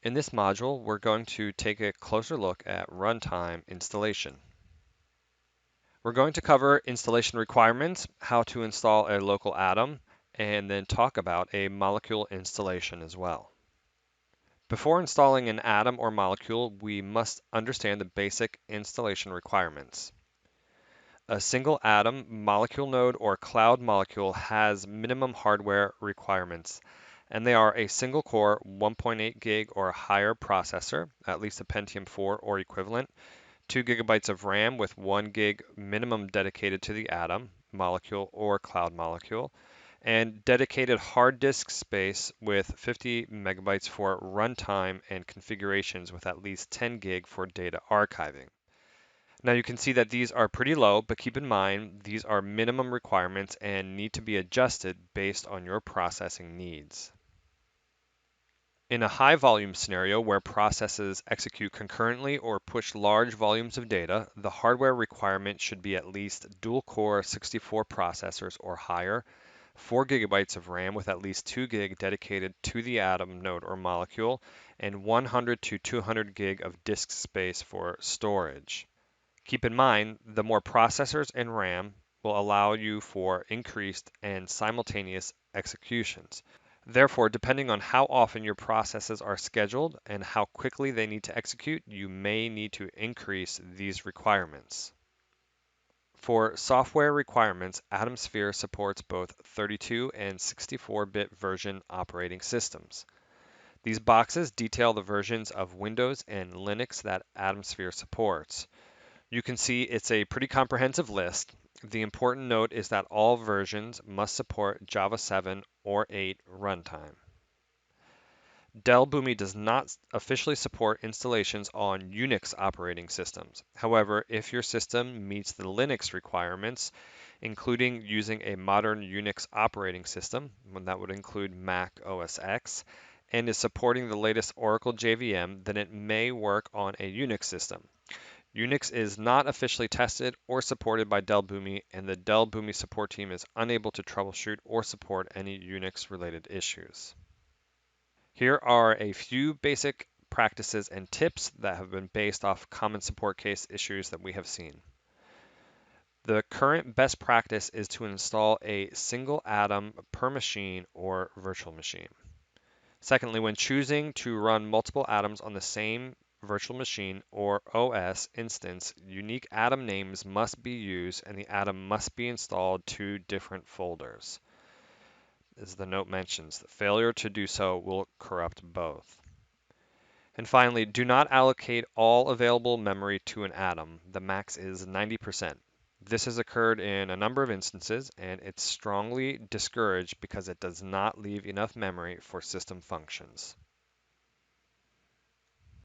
In this module, we're going to take a closer look at runtime installation. We're going to cover installation requirements, how to install a local atom, and then talk about a molecule installation as well. Before installing an atom or molecule, we must understand the basic installation requirements. A single atom, molecule node, or cloud molecule has minimum hardware requirements, and they are a single core 1.8 gig or higher processor, at least a Pentium 4 or equivalent, 2 gigabytes of RAM with 1 gig minimum dedicated to the atom, molecule, or cloud molecule, and dedicated hard disk space with 50 megabytes for runtime and configurations with at least 10 gig for data archiving. Now you can see that these are pretty low, but keep in mind these are minimum requirements and need to be adjusted based on your processing needs. In a high volume scenario where processes execute concurrently or push large volumes of data, the hardware requirement should be at least dual core 64 processors or higher, 4 gigabytes of RAM with at least 2 gig dedicated to the atom, node, or molecule, and 100 to 200 gig of disk space for storage. Keep in mind, the more processors and RAM will allow you for increased and simultaneous executions. Therefore, depending on how often your processes are scheduled and how quickly they need to execute, you may need to increase these requirements. For software requirements, AtomSphere supports both 32 and 64-bit version operating systems. These boxes detail the versions of Windows and Linux that AtomSphere supports. You can see it's a pretty comprehensive list. The important note is that all versions must support Java 7 or 8 runtime. Dell Boomi does not officially support installations on Unix operating systems. However, if your system meets the Linux requirements, including using a modern Unix operating system, that would include Mac OS X, and is supporting the latest Oracle JVM, then it may work on a Unix system. Unix is not officially tested or supported by Dell Boomi, and the Dell Boomi support team is unable to troubleshoot or support any Unix-related issues. Here are a few basic practices and tips that have been based off common support case issues that we have seen. The current best practice is to install a single atom per machine or virtual machine. Secondly, when choosing to run multiple atoms on the same virtual machine or OS instance, unique atom names must be used and the atom must be installed to different folders. As the note mentions, failure to do so will corrupt both. And finally, do not allocate all available memory to an atom. The max is 90%. This has occurred in a number of instances, and it's strongly discouraged because it does not leave enough memory for system functions.